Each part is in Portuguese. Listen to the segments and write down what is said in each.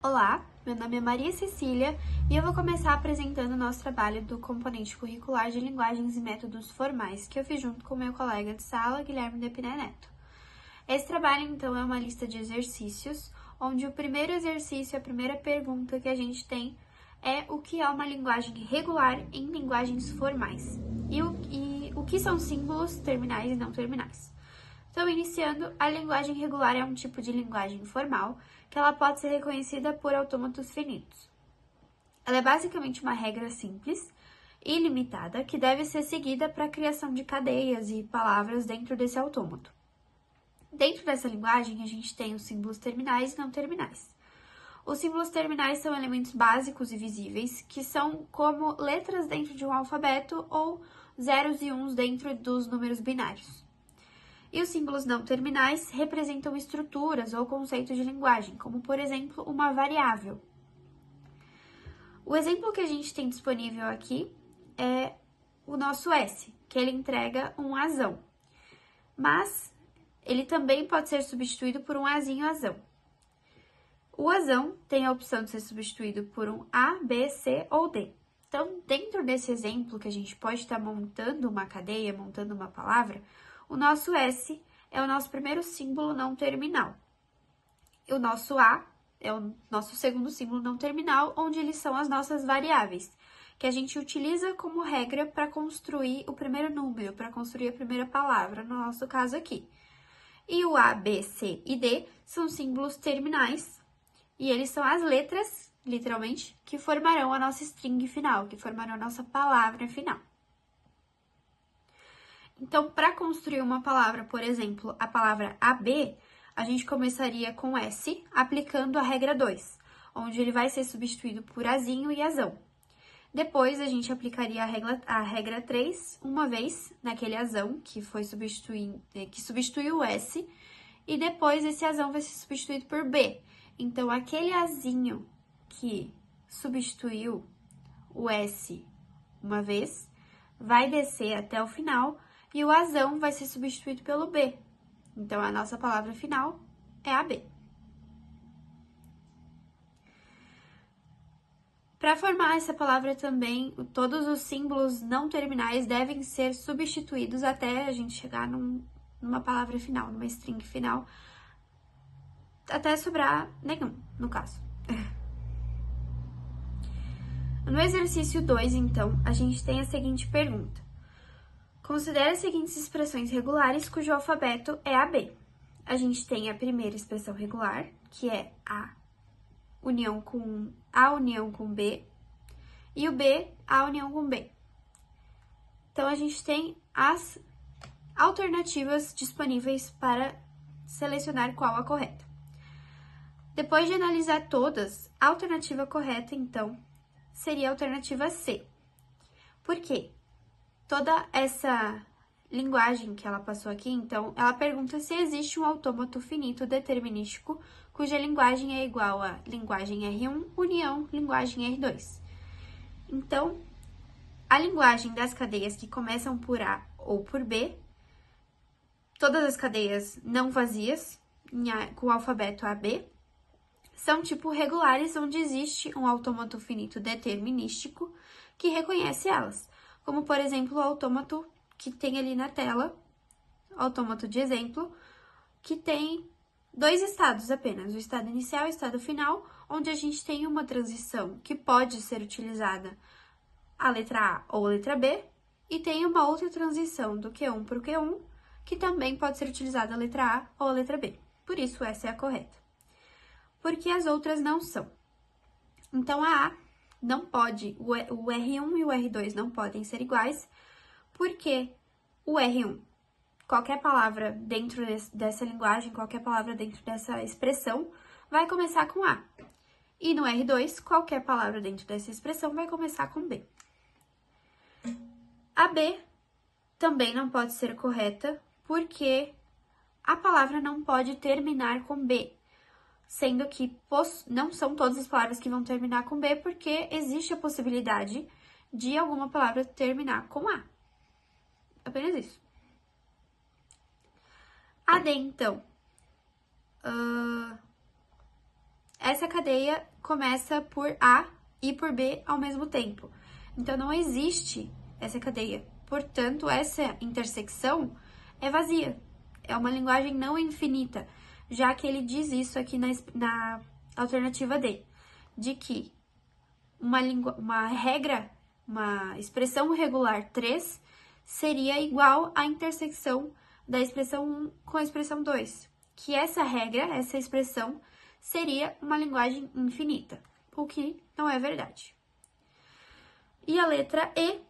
Olá, meu nome é Maria Cecília e eu vou começar apresentando o nosso trabalho do componente curricular de linguagens e métodos formais, que eu fiz junto com meu colega de sala, Guilherme Depiné Neto. Esse trabalho, então, é uma lista de exercícios, onde o primeiro exercício, a primeira pergunta que a gente tem é o que é uma linguagem regular em linguagens formais e o que são símbolos terminais e não terminais. Então, iniciando, a linguagem regular é um tipo de linguagem formal que ela pode ser reconhecida por autômatos finitos. Ela é basicamente uma regra simples e limitada que deve ser seguida para a criação de cadeias e palavras dentro desse autômato. Dentro dessa linguagem, a gente tem os símbolos terminais e não terminais. Os símbolos terminais são elementos básicos e visíveis, que são como letras dentro de um alfabeto ou zeros e uns dentro dos números binários. E os símbolos não terminais representam estruturas ou conceitos de linguagem, como, por exemplo, uma variável. O exemplo que a gente tem disponível aqui é o nosso S, que ele entrega um azão. Mas ele também pode ser substituído por um azinho azão. O azão tem a opção de ser substituído por um A, B, C ou D. Então, dentro desse exemplo que a gente pode estar montando uma cadeia, montando uma palavra, o nosso S é o nosso primeiro símbolo não terminal. E o nosso A é o nosso segundo símbolo não terminal, onde eles são as nossas variáveis, que a gente utiliza como regra para construir o primeiro número, para construir a primeira palavra, no nosso caso aqui. E o A, B, C e D são símbolos terminais, e eles são as letras, literalmente, que formarão a nossa string final, que formarão a nossa palavra final. Então, para construir uma palavra, por exemplo, a palavra AB, a gente começaria com S, aplicando a regra 2, onde ele vai ser substituído por azinho e azão. Depois, a gente aplicaria a regra 3 uma vez naquele azão que substituiu o S, e depois esse azão vai ser substituído por B. Então, aquele azinho que substituiu o S uma vez vai descer até o final e o azão vai ser substituído pelo B. Então, a nossa palavra final é a B. Para formar essa palavra também, todos os símbolos não terminais devem ser substituídos até a gente chegar numa palavra final, numa string final, até sobrar nenhum, no caso. No exercício 2, então, a gente tem a seguinte pergunta. Considere as seguintes expressões regulares cujo alfabeto é AB. A gente tem a primeira expressão regular, que é A união com B, e o B, A união com B. Então, a gente tem as alternativas disponíveis para selecionar qual a correta. Depois de analisar todas, a alternativa correta, então, seria a alternativa C. Por quê? Toda essa linguagem que ela passou aqui, então, ela pergunta se existe um autômato finito determinístico cuja linguagem é igual a linguagem R1 união linguagem R2. Então, a linguagem das cadeias que começam por A ou por B, todas as cadeias não vazias, com o alfabeto AB, são tipo regulares, onde existe um autômato finito determinístico que reconhece elas, como, por exemplo, o autômato que tem ali na tela, autômato de exemplo, que tem dois estados apenas, o estado inicial e o estado final, onde a gente tem uma transição que pode ser utilizada a letra A ou a letra B, e tem uma outra transição do Q1 para o Q1, que também pode ser utilizada a letra A ou a letra B. Por isso, essa é a correta. Porque as outras não são. Então, a A não pode, o R1 e o R2 não podem ser iguais, porque o R1, qualquer palavra dentro dessa linguagem, qualquer palavra dentro dessa expressão, vai começar com A. E no R2, qualquer palavra dentro dessa expressão vai começar com B. A B também não pode ser correta, porque a palavra não pode terminar com B, sendo que não são todas as palavras que vão terminar com B, porque existe a possibilidade de alguma palavra terminar com A. Apenas isso. A D, então. Essa cadeia começa por A e por B ao mesmo tempo. Então, não existe essa cadeia. Portanto, essa intersecção é vazia. É uma linguagem não infinita, já que ele diz isso aqui na alternativa D, de que uma expressão regular 3 seria igual à intersecção da expressão 1 com a expressão 2, que essa expressão, seria uma linguagem infinita, o que não é verdade. E a letra E,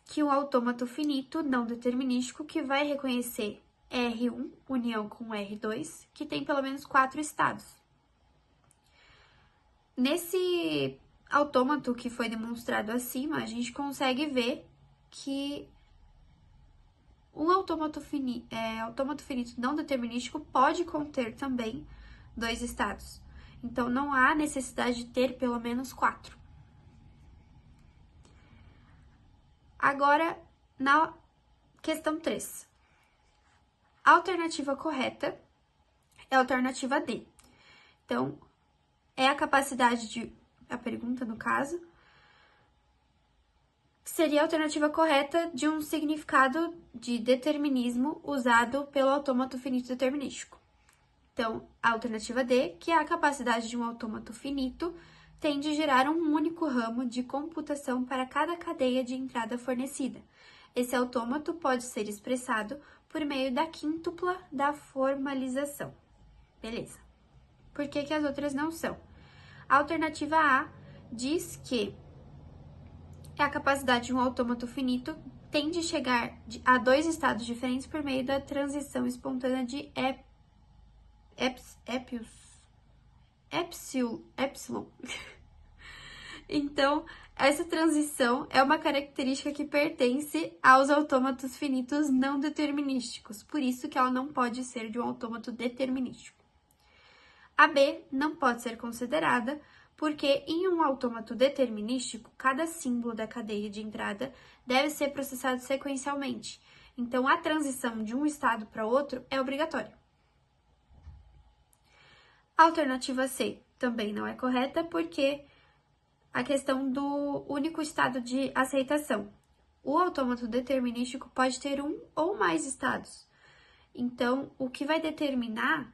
que um autômato finito não determinístico que vai reconhecer R1 união com R2, que tem pelo menos 4 estados. Nesse autômato que foi demonstrado acima, a gente consegue ver que um autômato finito não determinístico pode conter também 2 estados. Então, não há necessidade de ter pelo menos 4. Agora, na questão 3. A alternativa correta é a alternativa D. Então, é a capacidade de... a pergunta, no caso, seria a alternativa correta de um significado de determinismo usado pelo autômato finito determinístico. Então, a alternativa D, que é a capacidade de um autômato finito, tem de gerar um único ramo de computação para cada cadeia de entrada fornecida. Esse autômato pode ser expressado por meio da quíntupla da formalização. Beleza. Por que as outras não são? A alternativa A diz que a capacidade de um autômato finito tem de chegar a 2 estados diferentes por meio da transição espontânea de epsilon. Então, essa transição é uma característica que pertence aos autômatos finitos não determinísticos, por isso que ela não pode ser de um autômato determinístico. A B não pode ser considerada porque em um autômato determinístico, cada símbolo da cadeia de entrada deve ser processado sequencialmente. Então, a transição de um estado para outro é obrigatória. A alternativa C também não é correta porque a questão do único estado de aceitação. O autômato determinístico pode ter um ou mais estados. Então, o que vai determinar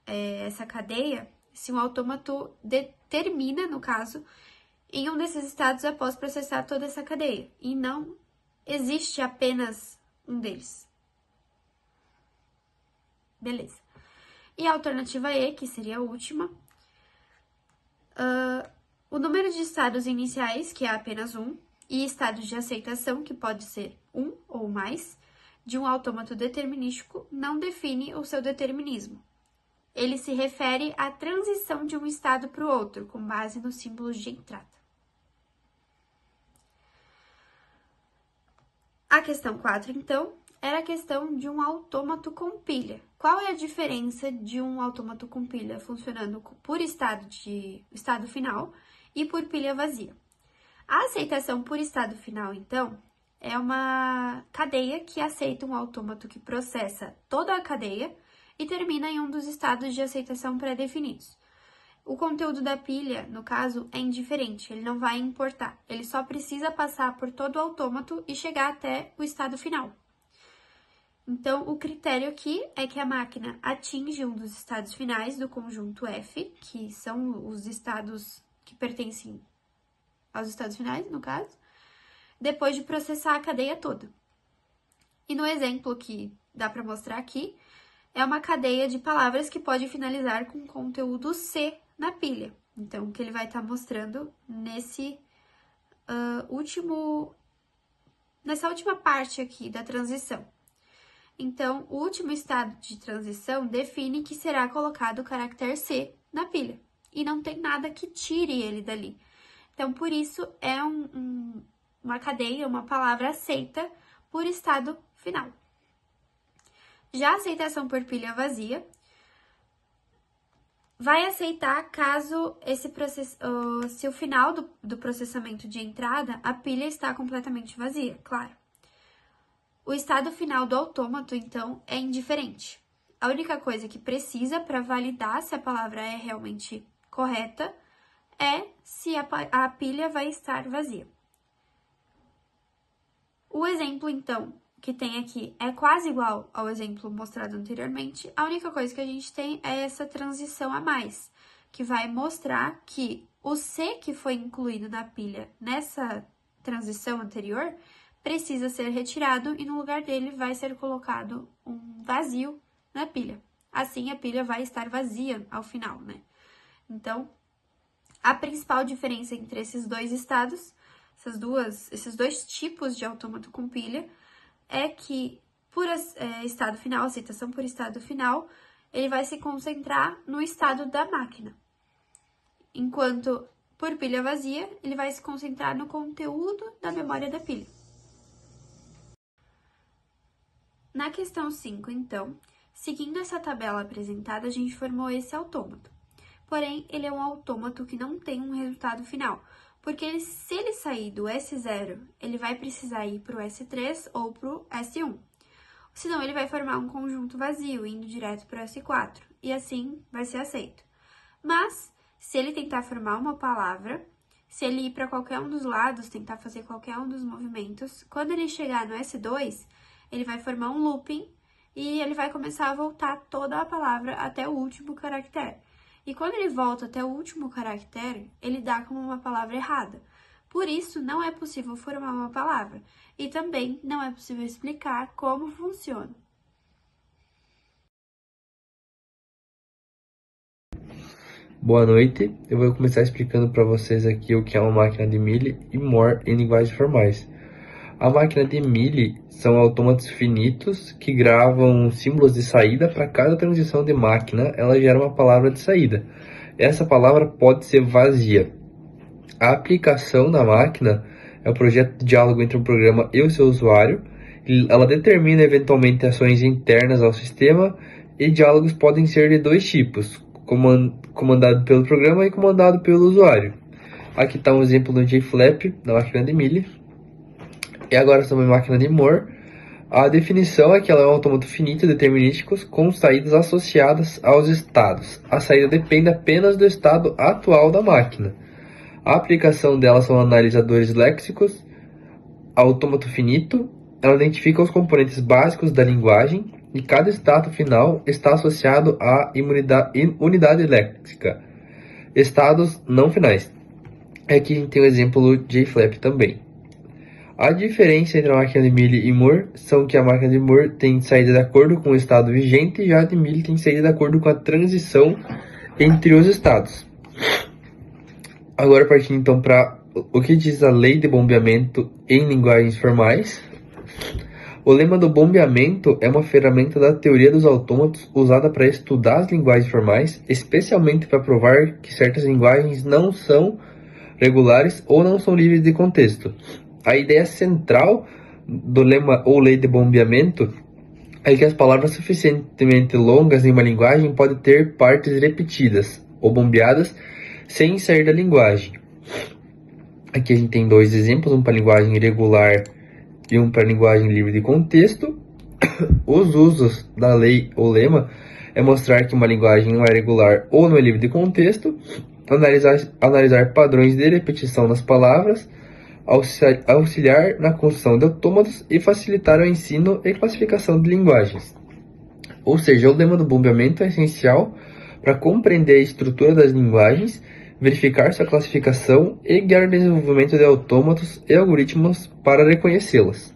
essa cadeia, se um autômato termina, no caso, em um desses estados após processar toda essa cadeia, e não existe apenas um deles. Beleza. E a alternativa E, que seria a última, o número de estados iniciais, que é apenas 1, e estados de aceitação, que pode ser 1 ou mais, de um autômato determinístico, não define o seu determinismo. Ele se refere à transição de um estado para o outro, com base nos símbolos de entrada. A questão 4, então, era a questão de um autômato com pilha. Qual é a diferença de um autômato com pilha funcionando por estado final e por pilha vazia? A aceitação por estado final, então, é uma cadeia que aceita um autômato que processa toda a cadeia e termina em um dos estados de aceitação pré-definidos. O conteúdo da pilha, no caso, é indiferente, ele não vai importar, ele só precisa passar por todo o autômato e chegar até o estado final. Então, o critério aqui é que a máquina atinge um dos estados finais do conjunto F, que são os estados que pertencem aos estados finais, no caso, depois de processar a cadeia toda. E no exemplo que dá para mostrar aqui, é uma cadeia de palavras que pode finalizar com conteúdo C na pilha. Então, o que ele vai estar mostrando nessa última parte aqui da transição. Então, o último estado de transição define que será colocado o caractere C na pilha. E não tem nada que tire ele dali. Então, por isso, é uma cadeia, uma palavra aceita por estado final. Já a aceitação por pilha vazia vai aceitar caso se o final do processamento de entrada, a pilha está completamente vazia, claro. O estado final do autômato, então, é indiferente. A única coisa que precisa para validar se a palavra é realmente correta é se a pilha vai estar vazia. O exemplo, então, que tem aqui é quase igual ao exemplo mostrado anteriormente. A única coisa que a gente tem é essa transição a mais, que vai mostrar que o C que foi incluído na pilha nessa transição anterior precisa ser retirado e no lugar dele vai ser colocado um vazio na pilha. Assim, a pilha vai estar vazia ao final, né? Então, a principal diferença entre esses dois estados, esses dois tipos de autômato com pilha, é que por estado final, a citação por estado final, ele vai se concentrar no estado da máquina. Enquanto por pilha vazia, ele vai se concentrar no conteúdo da memória da pilha. Na questão 5, então, seguindo essa tabela apresentada, a gente formou esse autômato. Porém, ele é um autômato que não tem um resultado final, porque se ele sair do S0, ele vai precisar ir para o S3 ou para o S1. Senão, ele vai formar um conjunto vazio, indo direto para o S4, e assim vai ser aceito. Mas, se ele tentar formar uma palavra, se ele ir para qualquer um dos lados, tentar fazer qualquer um dos movimentos, quando ele chegar no S2, ele vai formar um looping e ele vai começar a voltar toda a palavra até o último caractere. E quando ele volta até o último caractere, ele dá como uma palavra errada. Por isso, não é possível formar uma palavra. E também não é possível explicar como funciona. Boa noite, eu vou começar explicando para vocês aqui o que é uma máquina de Mealy e Moore em linguagens formais. A máquina de Mealy são autômatos finitos que gravam símbolos de saída para cada transição de máquina, ela gera uma palavra de saída. Essa palavra pode ser vazia. A aplicação da máquina é o projeto de diálogo entre o programa e o seu usuário. Ela determina eventualmente ações internas ao sistema e diálogos podem ser de dois tipos, comandado pelo programa e comandado pelo usuário. Aqui está um exemplo do JFlap, da máquina de Mealy. E agora sobre a máquina de Moore. A definição é que ela é um autômato finito determinístico com saídas associadas aos estados. A saída depende apenas do estado atual da máquina. A aplicação dela são analisadores léxicos, autômato finito. Ela identifica os componentes básicos da linguagem e cada estado final está associado à unidade léxica. Estados não finais. Aqui a gente tem o exemplo de JFlap também. A diferença entre a máquina de Mealy e Moore são que a máquina de Moore tem saída de acordo com o estado vigente e a de Mealy tem saída de acordo com a transição entre os estados. Agora partindo então para o que diz a lei de bombeamento em linguagens formais. O lema do bombeamento é uma ferramenta da teoria dos autômatos usada para estudar as linguagens formais, especialmente para provar que certas linguagens não são regulares ou não são livres de contexto. A ideia central do lema ou lei de bombeamento é que as palavras suficientemente longas em uma linguagem podem ter partes repetidas ou bombeadas sem sair da linguagem. Aqui a gente tem dois exemplos, um para linguagem irregular e um para linguagem livre de contexto. Os usos da lei ou lema é mostrar que uma linguagem não é regular ou não é livre de contexto, analisar padrões de repetição nas palavras, auxiliar na construção de autômatos e facilitar o ensino e classificação de linguagens. Ou seja, o lema do bombeamento é essencial para compreender a estrutura das linguagens, verificar sua classificação e guiar o desenvolvimento de autômatos e algoritmos para reconhecê-las.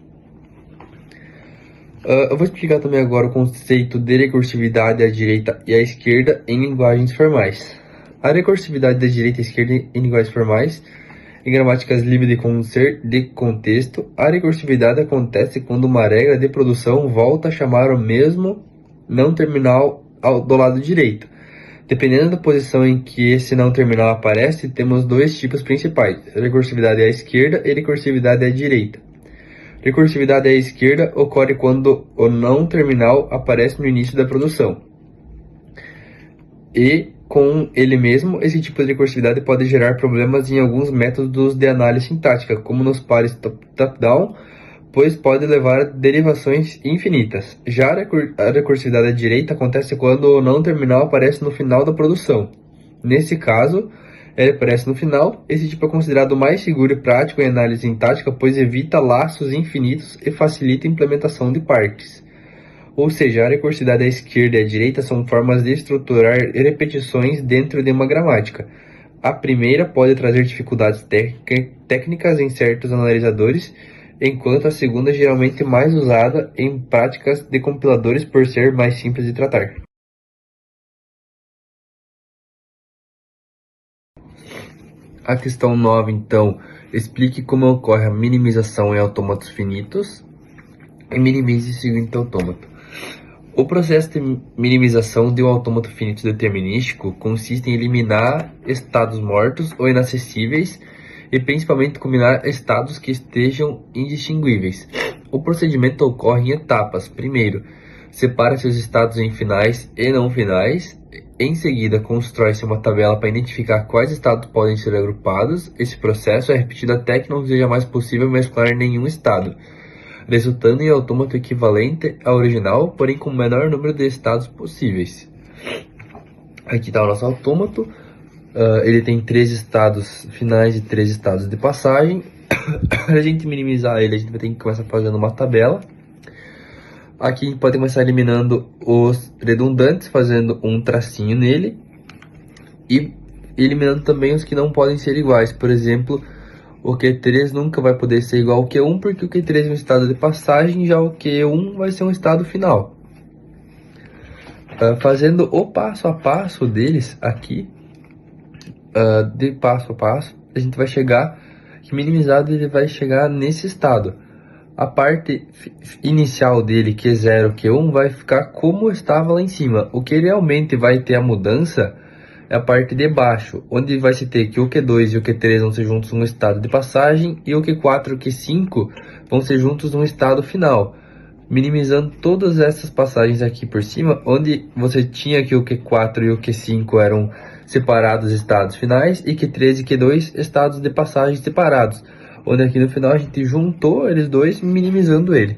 Eu vou explicar também agora o conceito de recursividade à direita e à esquerda em linguagens formais. A recursividade da direita e esquerda em linguagens formais, em gramáticas livres de contexto, a recursividade acontece quando uma regra de produção volta a chamar o mesmo não terminal do lado direito. Dependendo da posição em que esse não terminal aparece, temos dois tipos principais, recursividade à esquerda e recursividade à direita. Recursividade à esquerda ocorre quando o não terminal aparece no início da produção. E, com ele mesmo, esse tipo de recursividade pode gerar problemas em alguns métodos de análise sintática, como nos pares top-down, pois pode levar a derivações infinitas. Já a recursividade à direita acontece quando o não terminal aparece no final da produção. Nesse caso, ele aparece no final. Esse tipo é considerado mais seguro e prático em análise sintática, pois evita laços infinitos e facilita a implementação de parques. Ou seja, a recursividade à esquerda e à direita são formas de estruturar repetições dentro de uma gramática. A primeira pode trazer dificuldades técnicas em certos analisadores, enquanto a segunda é geralmente mais usada em práticas de compiladores por ser mais simples de tratar. A questão 9, então, explique como ocorre a minimização em autômatos finitos e minimize o seguinte autômato. O processo de minimização de um autômato finito determinístico consiste em eliminar estados mortos ou inacessíveis e principalmente combinar estados que estejam indistinguíveis. O procedimento ocorre em etapas. Primeiro, separa-se os estados em finais e não finais. Em seguida, constrói-se uma tabela para identificar quais estados podem ser agrupados. Esse processo é repetido até que não seja mais possível mesclar nenhum estado, resultando em autômato equivalente ao original, porém com o menor número de estados possíveis. Aqui está o nosso autômato. Ele tem 3 estados finais e 3 estados de passagem. Para a gente minimizar ele, a gente vai ter que começar fazendo uma tabela. Aqui a gente pode começar eliminando os redundantes, fazendo um tracinho nele. E eliminando também os que não podem ser iguais. Por exemplo, o Q3 nunca vai poder ser igual ao Q1, porque o Q3 é um estado de passagem, já o Q1 vai ser um estado final. Fazendo o passo a passo deles aqui, de passo a passo, a gente vai chegar, que minimizado ele vai chegar nesse estado. A parte inicial dele, Q0, Q1, vai ficar como estava lá em cima. O que realmente vai ter a mudança é a parte de baixo, onde vai se ter que o Q2 e o Q3 vão ser juntos num estado de passagem e o Q4 e o Q5 vão ser juntos num estado final, minimizando todas essas passagens aqui por cima, onde você tinha que o Q4 e o Q5 eram separados estados finais e Q3 e Q2 estados de passagem separados, onde aqui no final a gente juntou eles dois, minimizando ele.